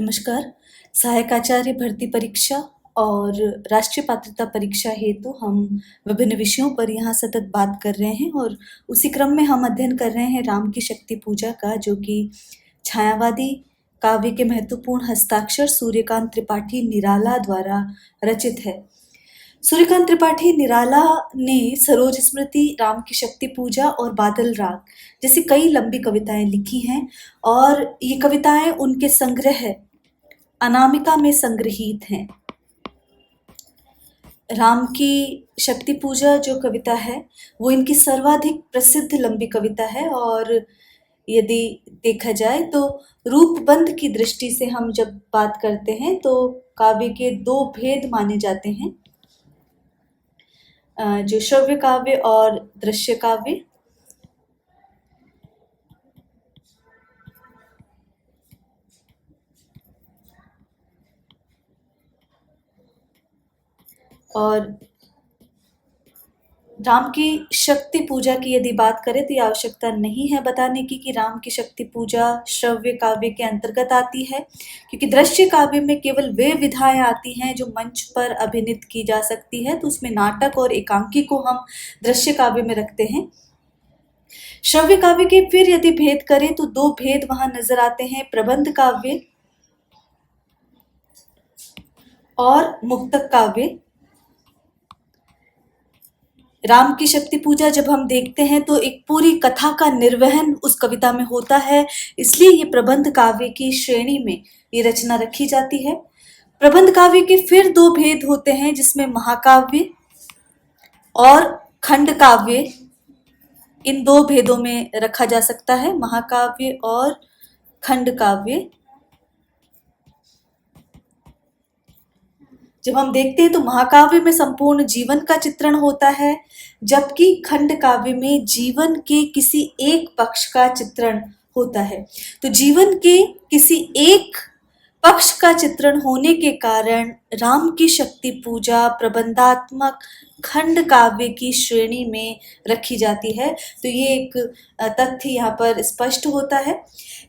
नमस्कार। सहायक आचार्य भर्ती परीक्षा और राष्ट्रीय पात्रता परीक्षा हेतु हम विभिन्न विषयों पर यहाँ सतत बात कर रहे हैं और उसी क्रम में हम अध्ययन कर रहे हैं राम की शक्ति पूजा का, जो कि छायावादी काव्य के महत्वपूर्ण हस्ताक्षर सूर्यकांत त्रिपाठी निराला द्वारा रचित है। सूर्यकांत त्रिपाठी निराला ने सरोज स्मृति, राम की शक्ति पूजा और बादल राग जैसी कई लंबी कविताएं लिखी हैं और ये कविताएं उनके संग्रह अनामिका में संग्रहीत हैं। राम की शक्ति पूजा जो कविता है वो इनकी सर्वाधिक प्रसिद्ध लंबी कविता है और यदि देखा जाए तो रूपबंध की दृष्टि से हम जब बात करते हैं तो काव्य के दो भेद माने जाते हैं, जो श्रव्य काव्य और दृश्य काव्य। और राम की शक्ति पूजा की यदि बात करें तो ये आवश्यकता नहीं है बताने की कि राम की शक्ति पूजा श्रव्य काव्य के अंतर्गत आती है, क्योंकि दृश्य काव्य में केवल वे विधाएं आती हैं जो मंच पर अभिनीत की जा सकती है, तो उसमें नाटक और एकांकी को हम दृश्य काव्य में रखते हैं। श्रव्य काव्य के फिर यदि भेद करें तो दो भेद वहां नजर आते हैं, प्रबंध काव्य और मुक्तक काव्य। राम की शक्ति पूजा जब हम देखते हैं तो एक पूरी कथा का निर्वहन उस कविता में होता है, इसलिए ये प्रबंध काव्य की श्रेणी में ये रचना रखी जाती है। प्रबंध काव्य के फिर दो भेद होते हैं, जिसमें महाकाव्य और खंड काव्य, इन दो भेदों में रखा जा सकता है, महाकाव्य और खंड काव्य। जब हम देखते हैं तो महाकाव्य में संपूर्ण जीवन का चित्रण होता है, जबकि खंड काव्य में जीवन के किसी एक पक्ष का चित्रण होता है। तो जीवन के किसी एक पक्ष का चित्रण होने के कारण राम की शक्ति पूजा प्रबंधात्मक खंड काव्य की श्रेणी में रखी जाती है। तो ये एक तथ्य यहाँ पर स्पष्ट होता है।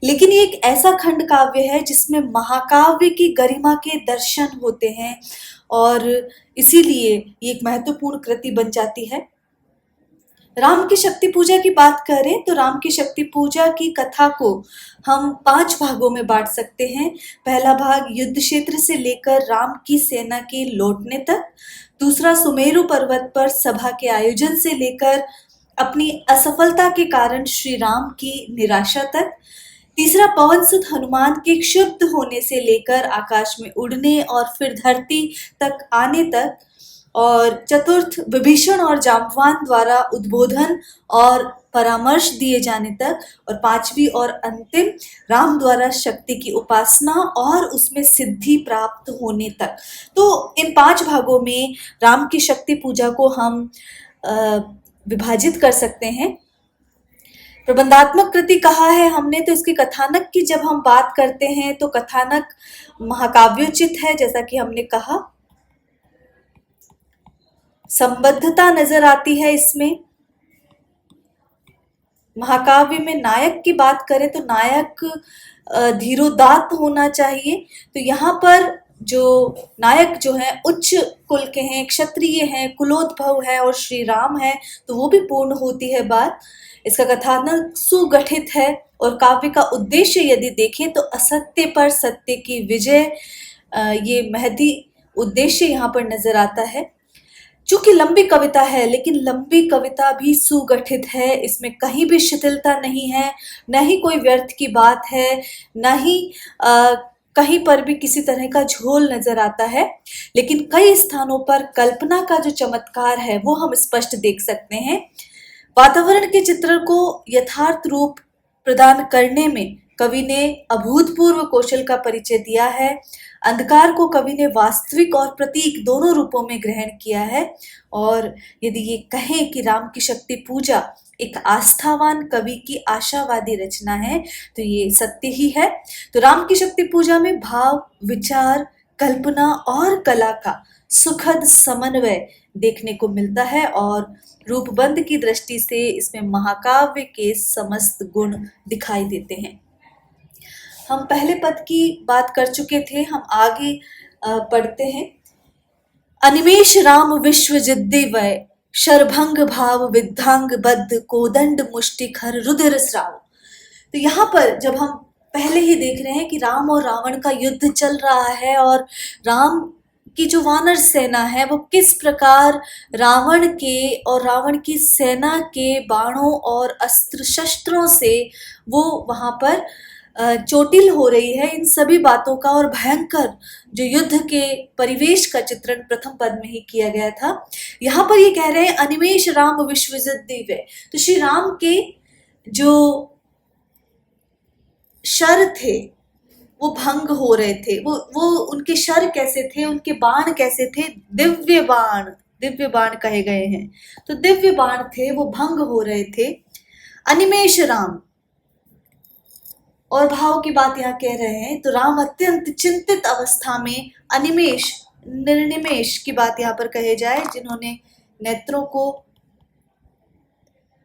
लेकिन ये एक ऐसा खंड काव्य है जिसमें महाकाव्य की गरिमा के दर्शन होते हैं और इसीलिए ये एक महत्वपूर्ण कृति बन जाती है। राम की शक्ति पूजा की बात करें तो राम की शक्ति पूजा की कथा को हम 5 भागों में बांट सकते हैं। पहला भाग युद्ध क्षेत्र से लेकर राम की सेना के लौटने तक, दूसरा सुमेरु पर्वत पर सभा के आयोजन से लेकर अपनी असफलता के कारण श्री राम की निराशा तक, तीसरा पवन सुत हनुमान के क्षुब्ध होने से लेकर आकाश में उड़ने और फिर धरती तक आने तक, और चतुर्थ विभीषण और जाम्बवान द्वारा उद्बोधन और परामर्श दिए जाने तक, और पांचवी और अंतिम राम द्वारा शक्ति की उपासना और उसमें सिद्धि प्राप्त होने तक। तो इन 5 भागों में राम की शक्ति पूजा को हम विभाजित कर सकते हैं। प्रबंधात्मक कृति कहा है हमने, तो इसकी कथानक की जब हम बात करते हैं तो कथानक महाकाव्योचित है, जैसा कि हमने कहा। संबद्धता नजर आती है इसमें। महाकाव्य में नायक की बात करें तो नायक धीरोदात्त होना चाहिए। तो यहाँ पर जो नायक जो है उच्च कुल के हैं, क्षत्रिय हैं, कुलोद्भव है और श्री राम है, तो वो भी पूर्ण होती है बात। इसका कथानक सुगठित है और काव्य का उद्देश्य यदि देखें तो असत्य पर सत्य की विजय, ये महती उद्देश्य यहाँ पर नजर आता है। चूंकि लंबी कविता है, लेकिन लंबी कविता भी सुगठित है, इसमें कहीं भी शिथिलता नहीं है, न ही कोई व्यर्थ की बात है, न ही कहीं पर भी किसी तरह का झोल नजर आता है। लेकिन कई स्थानों पर कल्पना का जो चमत्कार है वो हम स्पष्ट देख सकते हैं। वातावरण के चित्र को यथार्थ रूप प्रदान करने में कवि ने अभूतपूर्व कौशल का परिचय दिया है। अंधकार को कवि ने वास्तविक और प्रतीक दोनों रूपों में ग्रहण किया है। और यदि ये कहें कि राम की शक्ति पूजा एक आस्थावान कवि की आशावादी रचना है तो ये सत्य ही है। तो राम की शक्ति पूजा में भाव, विचार, कल्पना और कला का सुखद समन्वय देखने को मिलता है और रूपबंध की दृष्टि से इसमें महाकाव्य के समस्त गुण दिखाई देते हैं। हम पहले पद की बात कर चुके थे, हम आगे पढ़ते हैं। अनिमेष राम विश्व जिद्दिवय, शरभंग भाव विद्धांग बद्ध, कोदंड मुष्टिखर रुधिर स्राव। तो यहाँ पर जब हम पहले ही देख रहे हैं कि राम और रावण का युद्ध चल रहा है और राम की जो वानर सेना है वो किस प्रकार रावण के और रावण की सेना के बाणों और अस्त्र शस्त्रों से वो वहां पर चोटिल हो रही है, इन सभी बातों का और भयंकर जो युद्ध के परिवेश का चित्रण प्रथम पद में ही किया गया था। यहाँ पर ये कह रहे हैं अनिमेष राम विश्वजित दिव्य। तो श्री राम के जो शर थे वो भंग हो रहे थे। वो उनके शर कैसे थे, उनके बाण कैसे थे? दिव्य बाण कहे गए हैं। तो दिव्य बाण थे, वो भंग हो रहे थे। अनिमेष राम, और भाव की बात यहाँ कह रहे हैं तो राम अत्यंत चिंतित अवस्था में, अनिमेष निर्निमेष की बात यहाँ पर कहे जाए, जिन्होंने नेत्रों को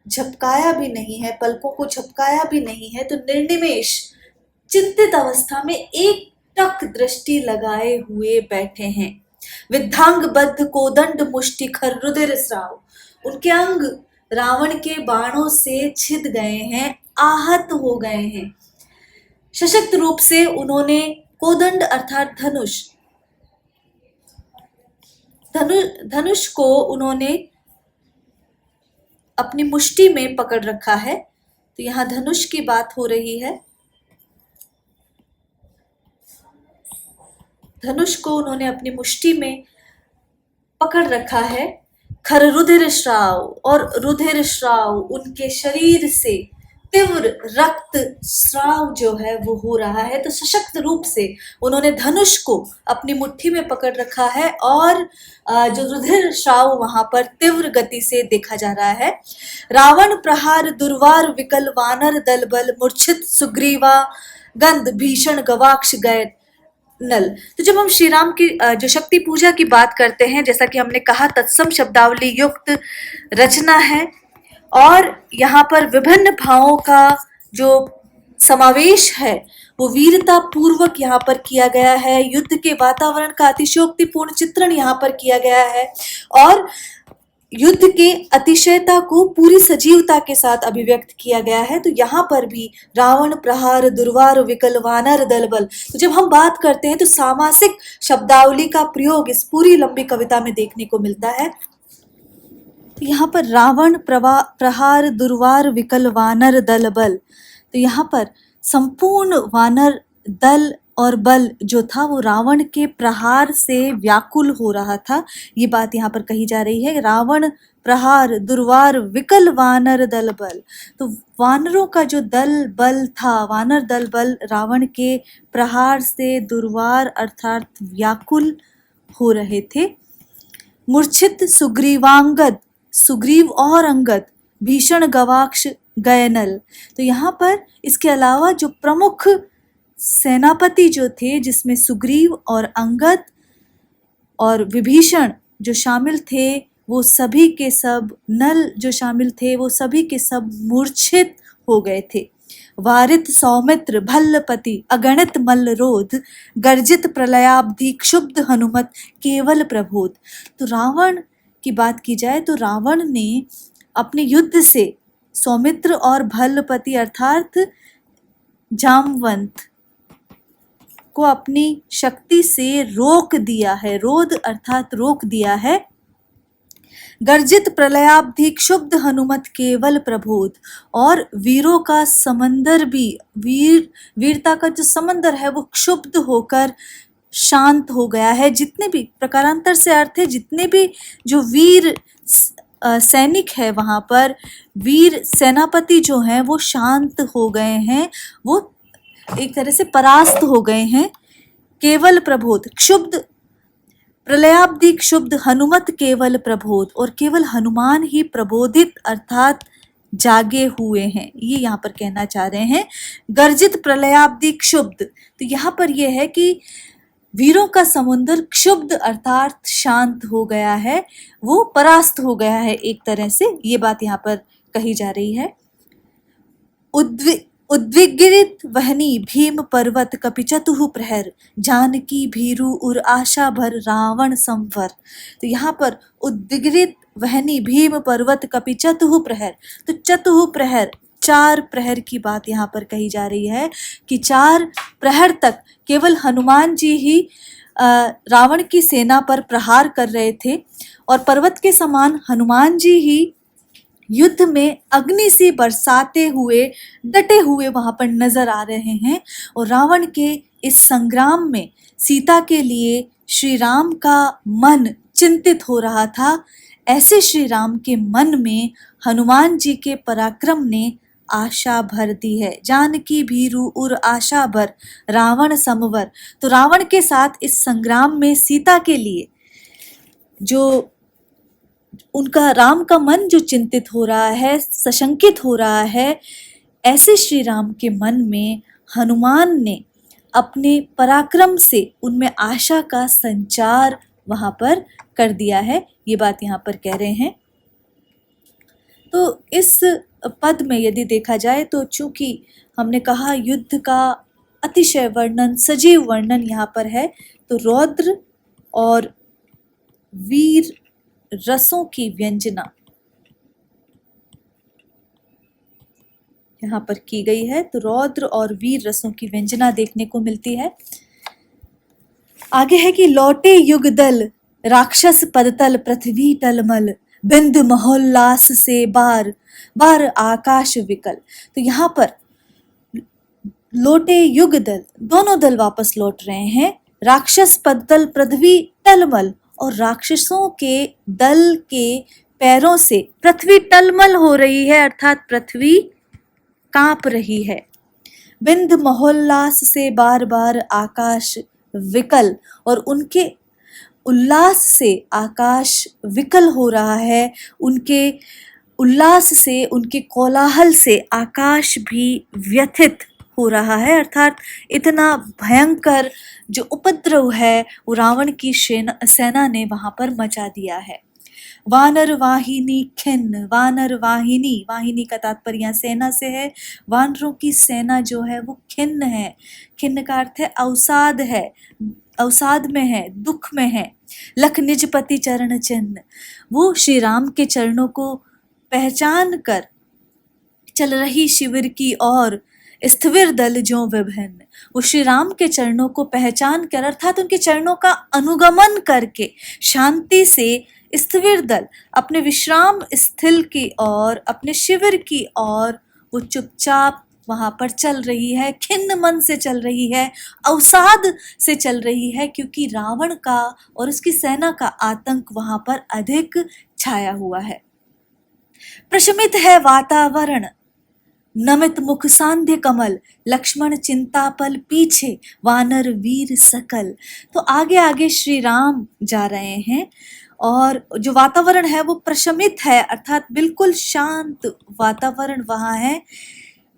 झपकाया भी नहीं है, पलकों को झपकाया भी नहीं है, तो निर्निमेष चिंतित अवस्था में एक टक दृष्टि लगाए हुए बैठे हैं। विद्धांग बद्ध कोदंड मुष्टिखर रुधिर स्राव, उनके अंग रावण के बाणों से छिद गए हैं, आहत हो गए हैं। सशक्त रूप से उन्होंने कोदंड अर्थात धनुष को उन्होंने अपनी मुष्टि में पकड़ रखा है। तो यहाँ धनुष की बात हो रही है। धनुष को उन्होंने अपनी मुष्टि में पकड़ रखा है। खर रुधिर श्राव, और रुधिर श्राव उनके शरीर से तीव्र रक्त स्राव जो है वो हो रहा है। तो सशक्त रूप से उन्होंने धनुष को अपनी मुट्ठी में पकड़ रखा है और जो रुधिर श्राव वहां पर तीव्र गति से देखा जा रहा है। रावण प्रहार दुर्वार विकल वानर दल बल, मूर्छित सुग्रीवा गंध भीषण गवाक्ष गए नल। तो जब हम श्री राम की जो शक्ति पूजा की बात करते हैं, जैसा कि हमने कहा तत्सम शब्दावली युक्त रचना है और यहाँ पर विभिन्न भावों का जो समावेश है वो वीरता पूर्वक यहाँ पर किया गया है। युद्ध के वातावरण का अतिशयोक्तिपूर्ण चित्रण यहाँ पर किया गया है और युद्ध के अतिशयता को पूरी सजीवता के साथ अभिव्यक्त किया गया है। तो यहाँ पर भी रावण प्रहार दुर्वार विकल वानर दल बल, तो जब हम बात करते हैं तो सामासिक शब्दावली का प्रयोग इस पूरी लंबी कविता में देखने को मिलता है। तो यहाँ पर रावण प्रहार दुर्वार विकल वानर दल बल, तो यहाँ पर संपूर्ण वानर दल और बल जो था वो रावण के प्रहार से व्याकुल हो रहा था। ये बात यहाँ पर कही जा रही है। रावण प्रहार दुर्वार विकल वानर दल बल, तो वानरों का जो दल बल था, वानर दल बल रावण के प्रहार से दुर्वार अर्थात व्याकुल हो रहे थे। मूर्छित सुग्रीवांगद, सुग्रीव और अंगद, भीषण गवाक्ष गयनल, तो यहाँ पर इसके अलावा जो प्रमुख सेनापति जो थे जिसमें सुग्रीव और अंगद और विभीषण जो शामिल थे, वो सभी के सब, नल जो शामिल थे वो सभी के सब मूर्छित हो गए थे। वारित सौमित्र भल्लपति अगणित मल्लरोध, गर्जित प्रलयाब्धि क्षुब्ध हनुमत केवल प्रबोध। तो रावण की बात की जाए तो रावण ने अपने युद्ध से सौमित्र और भल्लपति अर्थात जामवंत को अपनी शक्ति से रोक दिया है। रोध अर्थात रोक दिया है। गर्जित प्रलयाब्धि क्षुब्ध हनुमत केवल प्रबोध, और वीरों का समंदर भी, वीरता का जो समंदर है वो क्षुब्ध होकर शांत हो गया है। जितने भी प्रकारांतर से अर्थ है, जितने भी जो वीर सैनिक है वहां पर, वीर सेनापति जो हैं वो शांत हो गए हैं, वो एक तरह से परास्त हो गए हैं। केवल प्रबोध, क्षुब्ध प्रलयाब्धि क्षुब्ध हनुमत केवल प्रबोध, और केवल हनुमान ही प्रबोधित अर्थात जागे हुए हैं, ये यहाँ पर कहना चाह रहे हैं। गर्जित प्रलयाब्धि क्षुब्ध, तो यहाँ पर यह है कि वीरों का समुद्र क्षुब्ध अर्थात शांत हो गया है, वो परास्त हो गया है एक तरह से, ये बात यहाँ पर कही जा रही है। उद्विग्नित वहनी भीम पर्वत कपिचतुः प्रहर जानकी भीरु उर आशा भर रावण संवर। तो यहाँ पर उद्विग्नित वहनी भीम पर्वत कपिचतुः प्रहर, तो चतुः प्रहर 4 प्रहर की बात यहाँ पर कही जा रही है कि 4 प्रहर तक केवल हनुमान जी ही रावण की सेना पर प्रहार कर रहे थे और पर्वत के समान हनुमान जी ही युद्ध में अग्नि से बरसाते हुए डटे हुए वहां पर नजर आ रहे हैं। और रावण के इस संग्राम में सीता के लिए श्री राम का मन चिंतित हो रहा था। ऐसे श्री राम के मन में हनुमान जी के पराक्रम ने आशा भर दी है। जानकी भीरु उर आशा भर रावण समवर। तो रावण के साथ इस संग्राम में सीता के लिए जो उनका राम का मन जो चिंतित हो रहा है, सशंकित हो रहा है, ऐसे श्री राम के मन में हनुमान ने अपने पराक्रम से उनमें आशा का संचार वहां पर कर दिया है। ये बात यहाँ पर कह रहे हैं। तो इस पद में यदि देखा जाए तो चूंकि हमने कहा युद्ध का अतिशय वर्णन, सजीव वर्णन यहाँ पर है, तो रौद्र और वीर रसों की व्यंजना यहाँ पर की गई है। तो रौद्र और वीर रसों की व्यंजना देखने को मिलती है। आगे है कि लौटे युग दल राक्षस पदतल पृथ्वी टलमल बिंद महोल्लास से बार बार आकाश विकल। तो यहाँ पर लौटे युग दल, दोनों दल वापस लौट रहे हैं। राक्षस पदतल पृथ्वी टलमल, और राक्षसों के दल के पैरों से पृथ्वी टलमल हो रही है, अर्थात पृथ्वी कांप रही है। बिंद महोल्लास से बार बार आकाश विकल, और उनके उल्लास से आकाश विकल हो रहा है। उनके उल्लास से, उनके कोलाहल से आकाश भी व्यथित हो रहा है, अर्थात इतना भयंकर जो उपद्रव है वो रावण की सेना ने वहां पर मचा दिया है। वानर वाहिनी खिन्न, वानर वाहिनी, वाहिनी का तात्पर्य यहाँ सेना से है। वानरों की सेना जो है वो खिन्न है। खिन्न का अर्थ है अवसाद है, अवसाद में है, दुख में है। लख निज पति चरण चिन्ह, वो श्री राम के चरणों को पहचान कर चल रही शिविर की ओर स्थिविर दल जो विभिन्न, वो श्री राम के चरणों को पहचान कर, अर्थात उनके चरणों का अनुगमन करके शांति से स्थिविर दल अपने विश्राम स्थल की ओर, अपने शिविर की ओर वो चुपचाप वहां पर चल रही है। खिन्न मन से चल रही है, अवसाद से चल रही है, क्योंकि रावण का और उसकी सेना का आतंक वहां पर अधिक छाया हुआ है। प्रशमित है वातावरण, नमित मुख सांध्य कमल, लक्ष्मण चिंतापल पीछे, वानर वीर सकल। तो आगे आगे श्री राम जा रहे हैं और जो वातावरण है वो प्रशमित है, अर्थात बिल्कुल शांत वातावरण वहां है।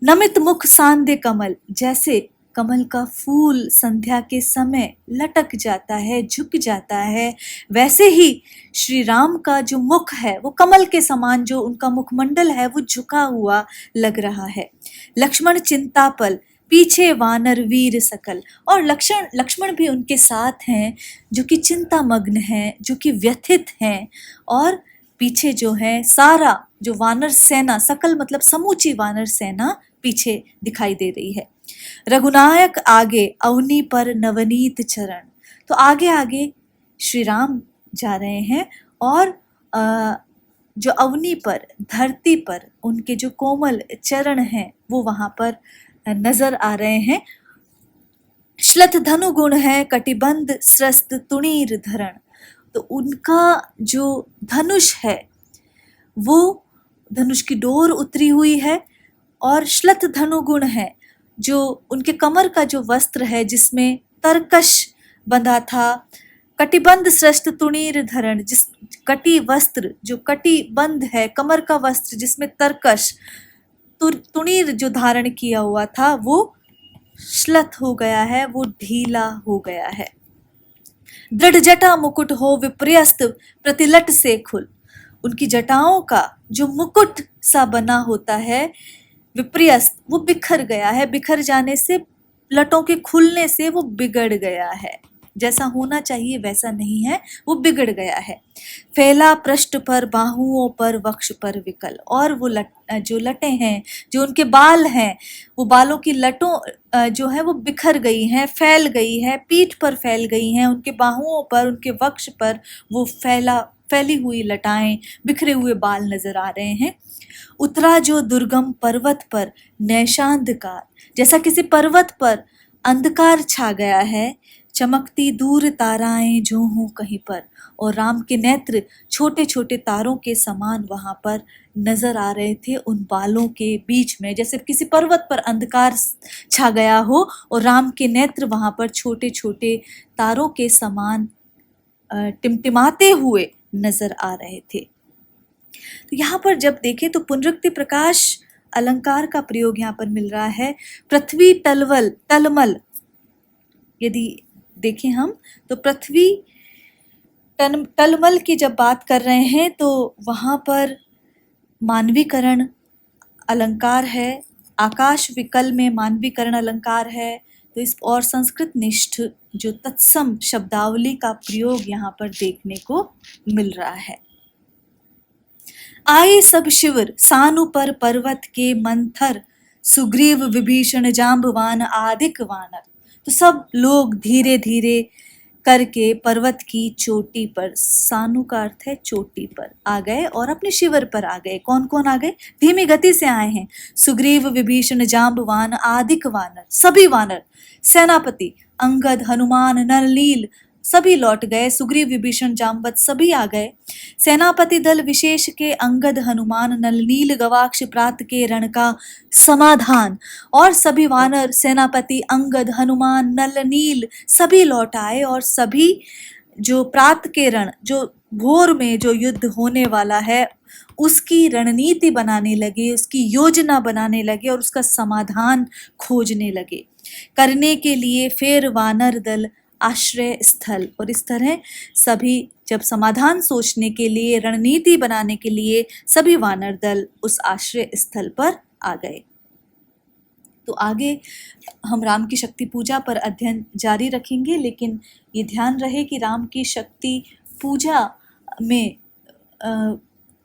नमित मुख सांध्य कमल, जैसे कमल का फूल संध्या के समय लटक जाता है, झुक जाता है, वैसे ही श्री राम का जो मुख है वो कमल के समान, जो उनका मुखमंडल है वो झुका हुआ लग रहा है। लक्ष्मण चिंतापल पीछे, वानर वीर सकल, और लक्ष्मण भी उनके साथ हैं, जो कि चिंता मग्न हैं, जो कि व्यथित हैं, और पीछे जो है सारा जो वानर सेना, सकल मतलब समूची वानर सेना पीछे दिखाई दे रही है। रघुनायक आगे अवनी पर नवनीत चरण, तो आगे आगे श्री राम जा रहे हैं और जो अवनी पर, धरती पर उनके जो कोमल चरण हैं वो वहां पर नजर आ रहे हैं। श्लथ धनु गुण है कटिबंध स्रस्त तुणीर धरण, तो उनका जो धनुष है वो धनुष की डोर उतरी हुई है, और श्लथ धनु गुण है जो उनके कमर का जो वस्त्र है जिसमें तरकश बंधा था। कटिबंध श्रेष्ठ तुणीर धरण, जिस कटी वस्त्र, जो कटी बंध है कमर का वस्त्र जिसमें तरकश तुणीर जो धारण किया हुआ था वो श्लथ हो गया है, वो ढीला हो गया है। दृढ़ जटा मुकुट हो विपर्यस्त प्रतिलट से खुल, उनकी जटाओं का जो मुकुट सा बना होता है विपर्यस्त, वो बिखर गया है, बिखर जाने से, लटों के खुलने से वो बिगड़ गया है, जैसा होना चाहिए वैसा नहीं है, वो बिगड़ गया है। फैला पृष्ठ पर, बाहुओं पर, वक्ष पर विकल, और वो जो लटें हैं, जो उनके बाल हैं, वो बालों की लटों जो है वो बिखर गई हैं, फैल गई है, पीठ पर फैल गई हैं, उनके बाहुओं पर, उनके वक्ष पर वो फैली हुई लटाएं, बिखरे हुए बाल नजर आ रहे हैं। उतरा जो दुर्गम पर्वत पर नैशांधकार, जैसा किसी पर्वत पर अंधकार छा गया है, चमकती दूर ताराएं जो हों कहीं पर, और राम के नेत्र छोटे छोटे तारों के समान वहां पर नजर आ रहे थे उन बालों के बीच में, जैसे किसी पर्वत पर अंधकार छा गया हो और राम के नेत्र वहां पर छोटे छोटे तारों के समान टिमटिमाते हुए नजर आ रहे थे। तो यहाँ पर जब देखें तो पुनरुक्ति प्रकाश अलंकार का प्रयोग यहाँ पर मिल रहा है। पृथ्वी तलमल, यदि देखें हम तो पृथ्वी तलमल की जब बात कर रहे हैं तो वहाँ पर मानवीकरण अलंकार है, आकाश विकल में मानवीकरण अलंकार है। तो इस और संस्कृत निष्ठ जो तत्सम शब्दावली का प्रयोग यहाँ पर देखने को मिल रहा है। आए सब शिविर सानु पर पर्वत के मंथर, सुग्रीव विभीषण जाम्बवान आदिक वानर। तो सब लोग धीरे धीरे करके पर्वत की चोटी पर, सानु का अर्थ है चोटी पर, आ गए और अपने शिविर पर आ गए। कौन कौन आ गए? धीमी गति से आए हैं। सुग्रीव विभीषण जाम्बवान आदिक वानर, सभी वानर, सेनापति अंगद हनुमान नलनील सभी लौट गए। सुग्रीव विभीषण जाम्बवत सभी आ गए। सेनापति दल विशेष के अंगद हनुमान नलनील गवाक्ष प्रात के रण का समाधान, और सभी वानर सेनापति अंगद हनुमान नलनील सभी लौट आए और सभी जो प्रात के रण, जो भोर में जो युद्ध होने वाला है उसकी रणनीति बनाने लगे, उसकी योजना बनाने लगे और उसका समाधान खोजने लगे। करने के लिए फिर वानर दल आश्रय स्थल, और इस तरह सभी जब समाधान सोचने के लिए, रणनीति बनाने के लिए सभी वानर दल उस आश्रय स्थल पर आ गए। तो आगे हम राम की शक्ति पूजा पर अध्ययन जारी रखेंगे, लेकिन ये ध्यान रहे कि राम की शक्ति पूजा में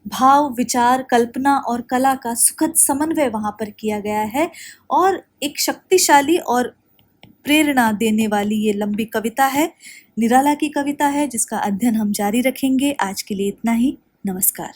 भाव, विचार, कल्पना और कला का सुखद समन्वय वहाँ पर किया गया है, और एक शक्तिशाली और प्रेरणा देने वाली ये लंबी कविता है, निराला की कविता है, जिसका अध्ययन हम जारी रखेंगे। आज के लिए इतना ही। नमस्कार।